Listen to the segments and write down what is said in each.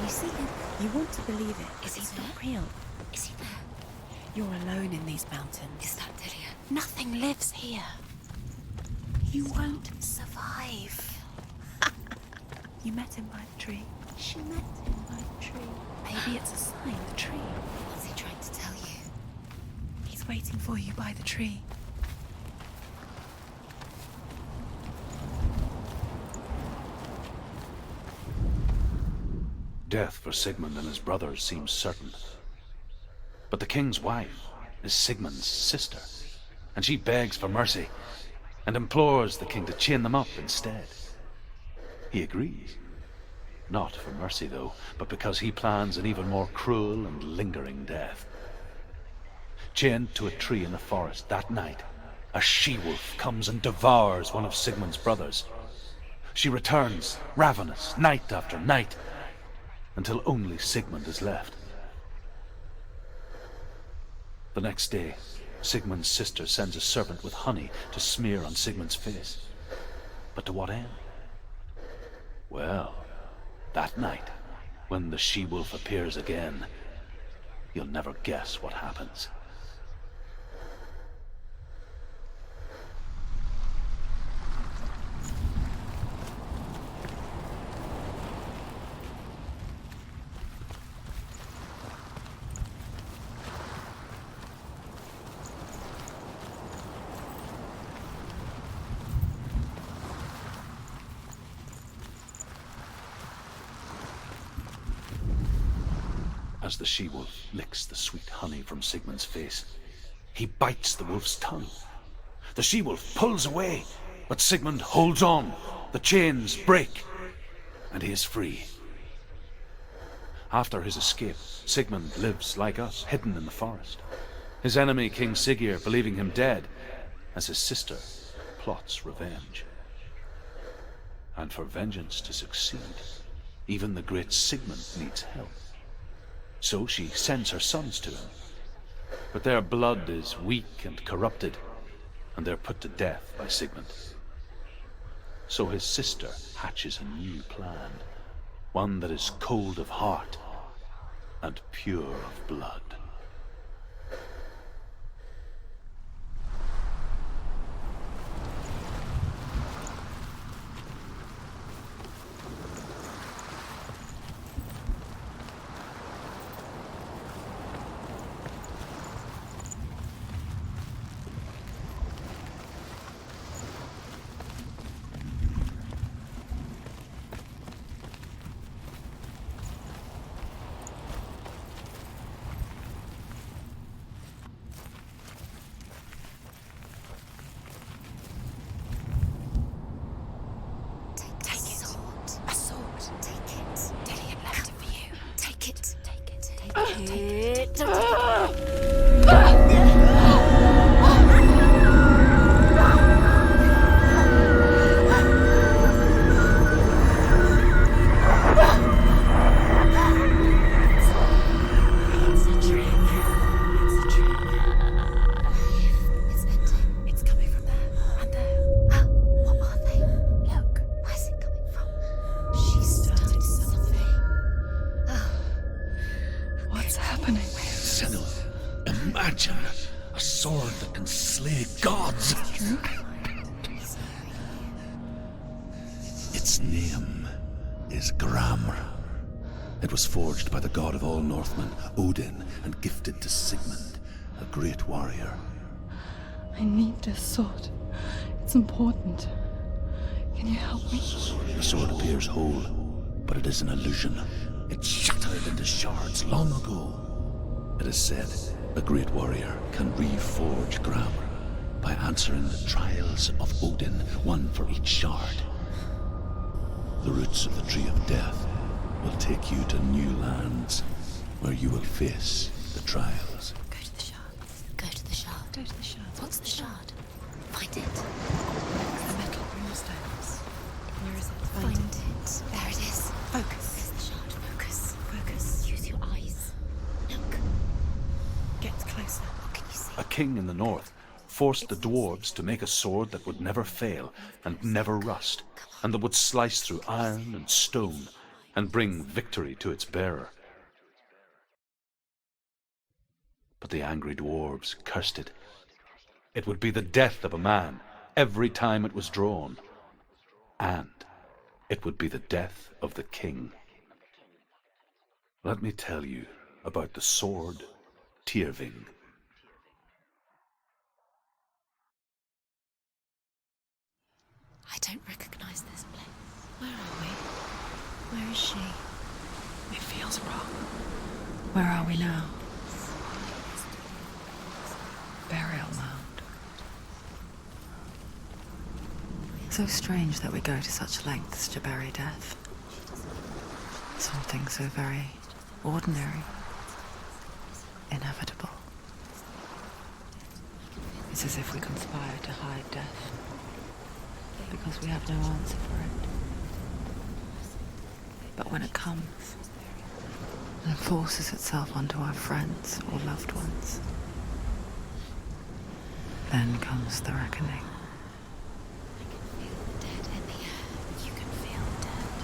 you see him? You want to believe it. Is he He's there? not real. Is he there? You're alone in these mountains. Is that Delia? Nothing lives here. You won't survive. You met him by the tree. She met him by the tree. Maybe it's a sign, the tree. What's he trying to tell you? He's waiting for you by the tree. Death for Sigmund and his brothers seems certain. But the king's wife is Sigmund's sister, and she begs for mercy and implores the king to chain them up instead. He agrees. Not for mercy, though, but because he plans an even more cruel and lingering death. Chained to a tree in the forest that night, a she-wolf comes and devours one of Sigmund's brothers. She returns, ravenous, night after night, until only Sigmund is left. The next day, Sigmund's sister sends a servant with honey to smear on Sigmund's face. But to what end? Well, that night, when the she-wolf appears again, you'll never guess what happens. As the she-wolf licks the sweet honey from Sigmund's face, he bites the wolf's tongue. The she-wolf pulls away, but Sigmund holds on. The chains break, and he is free. After his escape, Sigmund lives like us, hidden in the forest. His enemy, King Siggeir, believing him dead, as his sister plots revenge. And for vengeance to succeed, even the great Sigmund needs help. So she sends her sons to him. But their blood is weak and corrupted, and they're put to death by Sigmund. So his sister hatches a new plan, one that is cold of heart and pure of blood. Senua, imagine a sword that can slay gods. Its name is Gramr. It was forged by the god of all Northmen, Odin, and gifted to Sigmund, a great warrior. I need this sword. It's important. Can you help me? The sword appears whole, but it is an illusion. It shattered into shards long ago. It is said a great warrior can reforge Gramr by answering the trials of Odin, one for each shard. The roots of the Tree of Death will take you to new lands where you will face the trials. Go to the shard. Go to the shard. Go to the shard. What's the shard? Find it. The metal runestones. Where is it? Find it. There it is. Focus. There's the shard. Focus. Focus. Use your eyes. Look. Get closer. What can you see? A king in the north forced the dwarves to make a sword that would never fail and never rust, and that would slice through iron and stone and bring victory to its bearer. But the angry dwarves cursed it. It would be the death of a man every time it was drawn, and it would be the death of the king. Let me tell you about the sword Tyrving. I don't recognize this place. Where are we? Where is she? It feels wrong. Where are we now? Burial mound. So strange that we go to such lengths to bury death. Something so very ordinary, inevitable. It's as if we conspire to hide death, because we have no answer for it. But when it comes and forces itself onto our friends or loved ones, then comes the reckoning. Dead in the air. You can feel dead.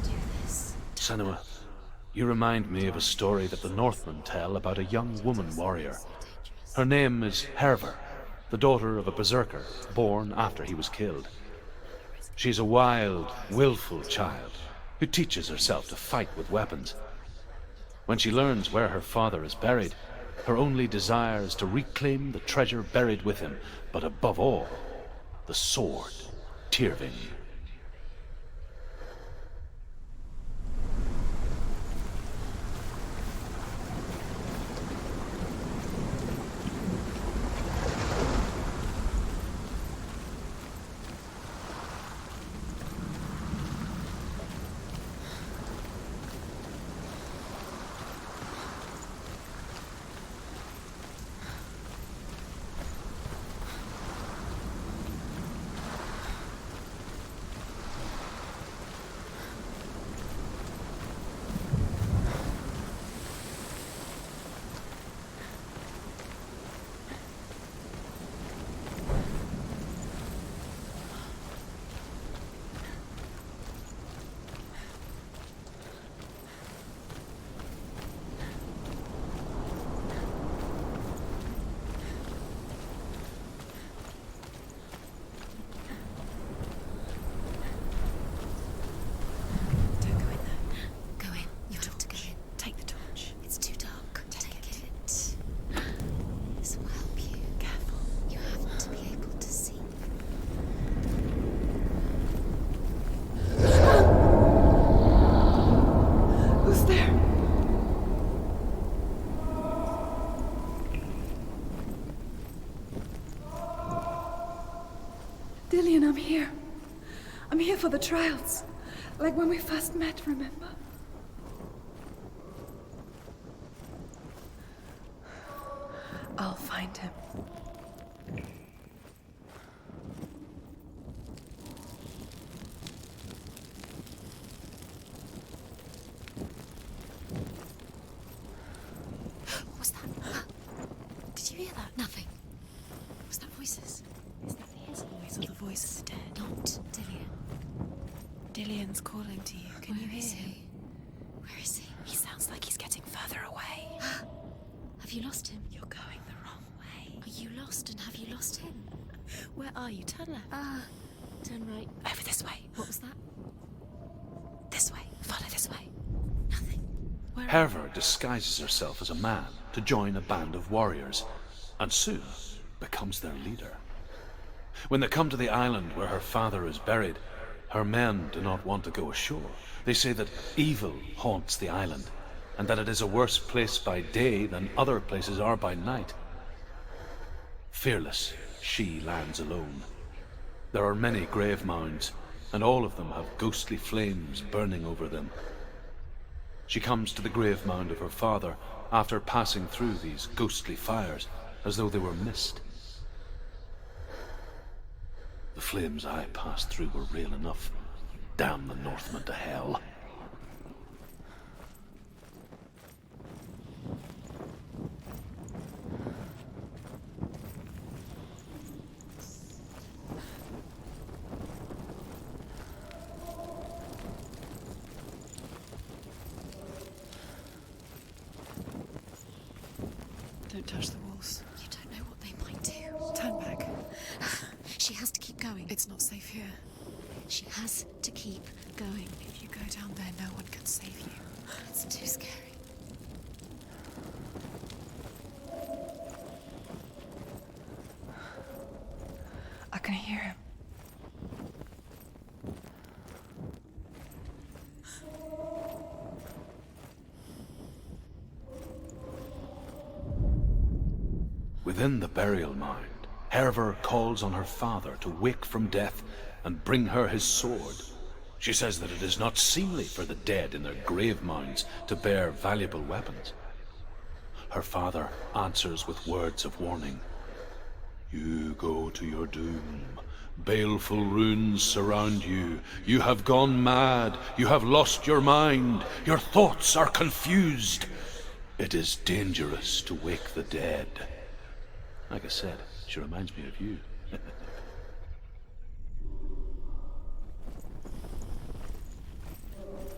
Do this. Senua, you remind me of a story that the Northmen tell about a young woman warrior. Her name is Herver, the daughter of a berserker born after he was killed. She's a wild, willful child who teaches herself to fight with weapons. When she learns where her father is buried, her only desire is to reclaim the treasure buried with him, but above all, the sword Tyrving. Don't go in there. Go in. You have to go in. Take the torch. It's too dark. Take it. This will help you. Careful. You have to be able to see. Who's there? Dillian, I'm here. I'm here for the trials. Like when we first met, remember? I'll find him. What was that? Did you hear that? Nothing. Was that voices? Is that his voice or the voice of the dead? Not Dillian. Dillian's calling to you. Can you Where is hear him? he? Where is he? He sounds like he's getting further away. Have you lost him? You're going the wrong way. Are you lost and have you lost him? Where are you? Turn left. Turn right. Over this way. What was that? This way. Follow this way. Nothing. Where Herver disguises herself as a man to join a band of warriors, and soon becomes their leader. When they come to the island where her father is buried, her men do not want to go ashore. They say that evil haunts the island, and that it is a worse place by day than other places are by night. Fearless, she lands alone. There are many grave mounds, and all of them have ghostly flames burning over them. She comes to the grave mound of her father after passing through these ghostly fires, as though they were mist. The flames I passed through were real enough. Damn the Northmen to hell. touch the walls. You don't know what they might do. Turn back. She has to keep going. It's not safe here. She has to keep going. If you go down there, no one can save you. It's too scary. I can hear him. Within the burial mound, Hervor calls on her father to wake from death and bring her his sword. She says that it is not seemly for the dead in their grave mounds to bear valuable weapons. Her father answers with words of warning. You go to your doom. Baleful runes surround you. You have gone mad. You have lost your mind. Your thoughts are confused. It is dangerous to wake the dead. Like I said, she reminds me of you.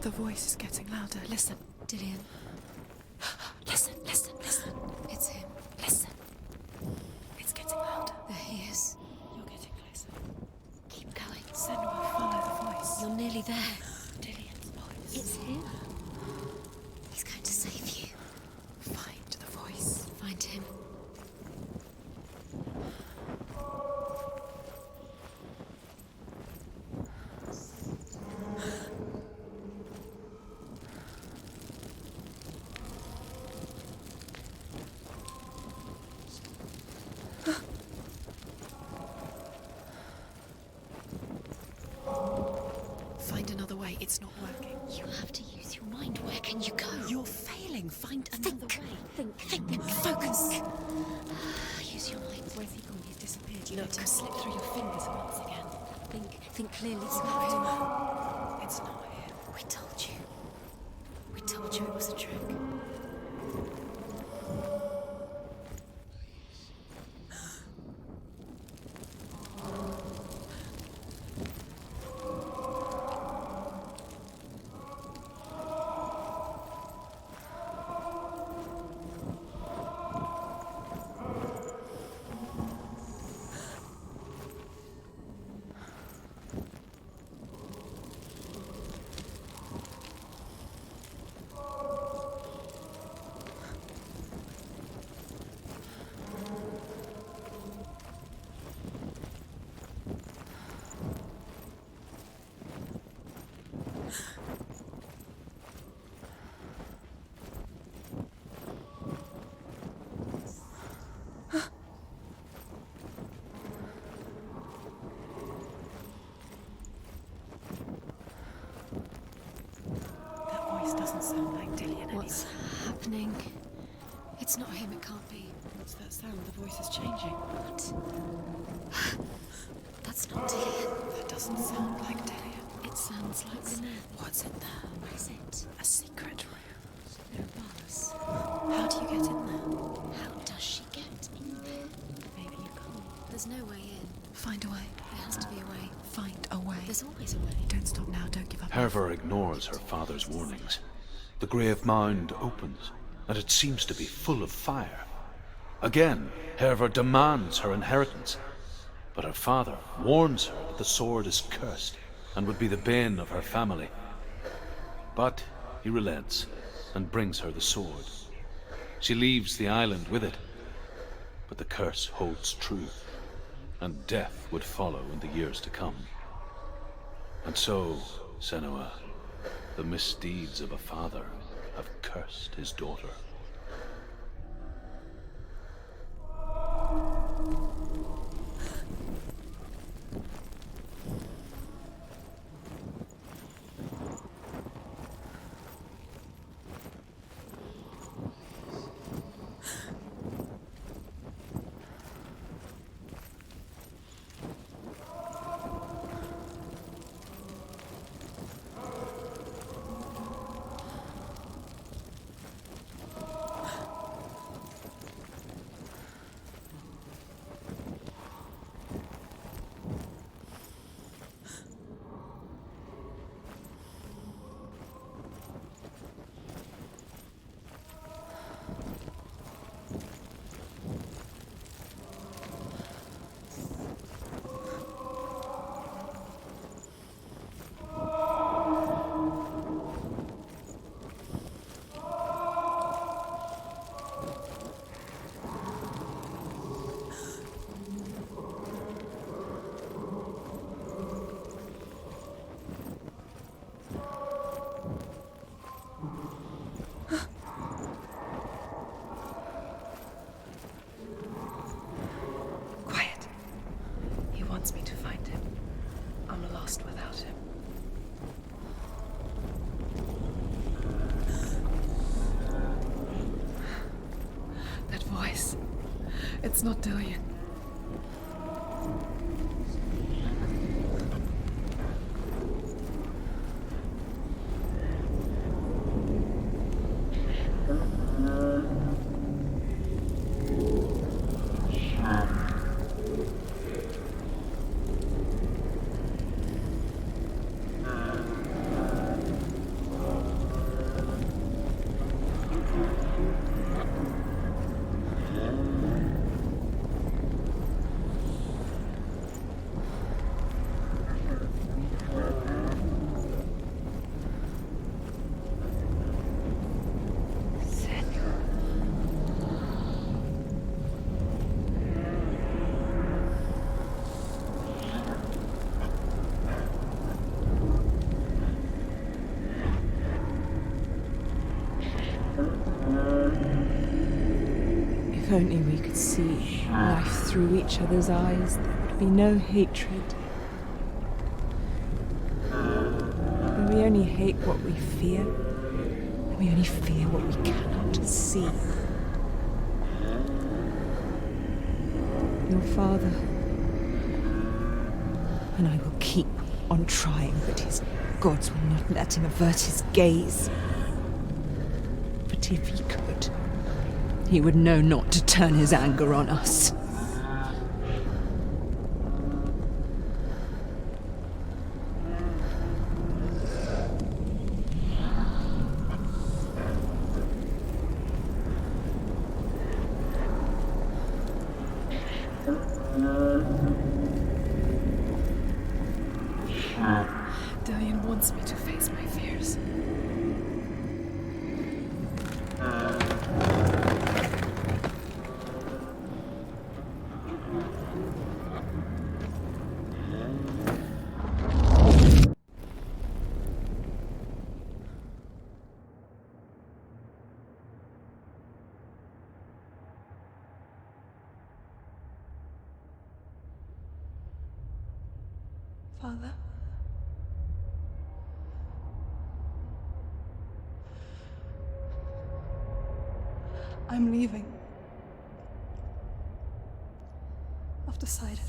The voice is getting louder. Listen. Dillian. Listen, listen, listen. It's him. Listen. It's getting louder. There he is. You're getting closer. Keep going. Senua, follow the voice. You're nearly there. Dillian's voice. It's him. He's going to save you. Find the voice. Find him. Find another way. It's not working. You have to use your mind. Where can you go? You're failing. Find another Think. way. Think. Focus. Use your mind. Where's he gone? He's disappeared. You Look. let him slip through your fingers once again. Think clearly. It's not him. It's not him. We told you. We told you it was a trick. That voice doesn't sound like Dillian anymore. What's happening? It's not him. It can't be. What's that sound? The voice is changing. What? That's not Dillian. That doesn't sound like Dillian. It sounds like Lynette. What's in there? What is it? A secret room. It was. How do you get in there? How does she get in there? Maybe you can't. There's no way in. Find a way. There has to be a way. Find a way. There's always a way. Don't stop now. Don't give up. Hervor ignores her father's warnings. The grave mound opens, and it seems to be full of fire. Again, Hervor demands her inheritance, but her father warns her that the sword is cursed and would be the bane of her family. But he relents and brings her the sword. She leaves the island with it, but the curse holds true, and death would follow in the years to come. And so, Senua, the misdeeds of a father have cursed his daughter. It's not Dillian. If only we could see life through each other's eyes, there would be no hatred. When we only hate what we fear, and we only fear what we cannot see. Your father, and I will keep on trying, but his gods will not let him avert his gaze. But if he could, he would know not to turn his anger on us. Dillian wants me to face my fears. Father? I'm leaving. I've decided.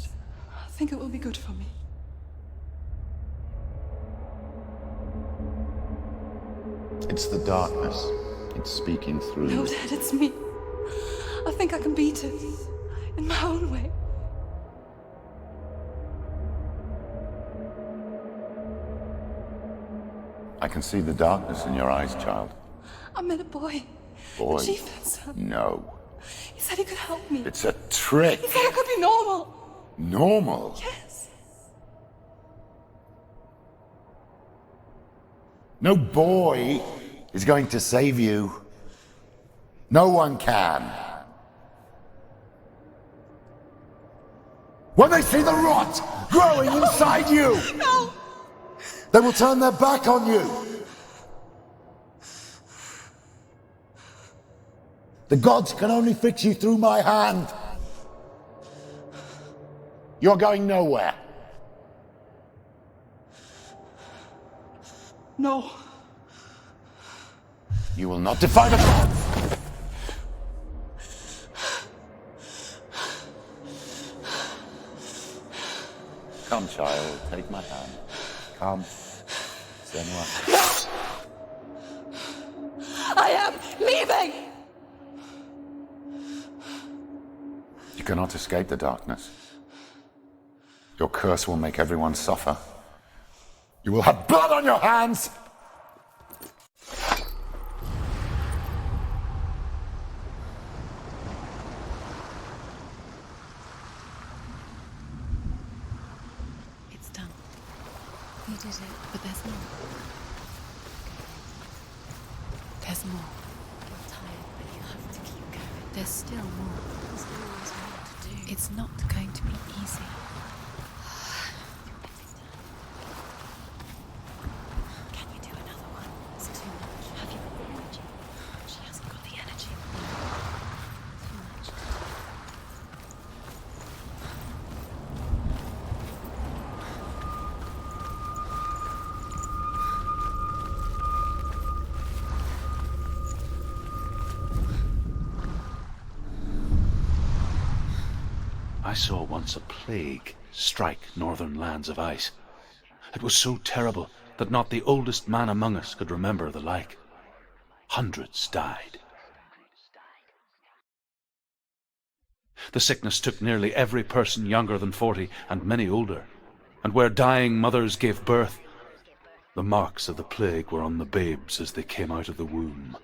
I think it will be good for me. It's the darkness. It's speaking through No, you. Dad, it's me. I think I can beat it. In my own way. I can see the darkness in your eyes, child. I met a boy. Boy. The chieftain's son. No. He said he could help me. It's a trick. He said I could be normal. Normal. Yes. No boy is going to save you. No one can. When they see the rot growing inside you, No! they will turn their back on you. The gods can only fix you through my hand. You're going nowhere. No. You will not defy the gods. Come, child, take my hand. Come. Senua. I am leaving! You cannot escape the darkness. Your curse will make everyone suffer. You will have blood on your hands! It's done. You did it, but there's more. There's more. You're tired, but you have to keep going. There's still more. There's always more to do. It's not going to be easy. Can you do another one? It's too much. Have you got the energy? She hasn't got the energy. Too much. I saw once a plague strike northern lands of ice. It was so terrible that not the oldest man among us could remember the like. Hundreds died. The sickness took nearly every person younger than 40 and many older, and where dying mothers gave birth, the marks of the plague were on the babes as they came out of the womb.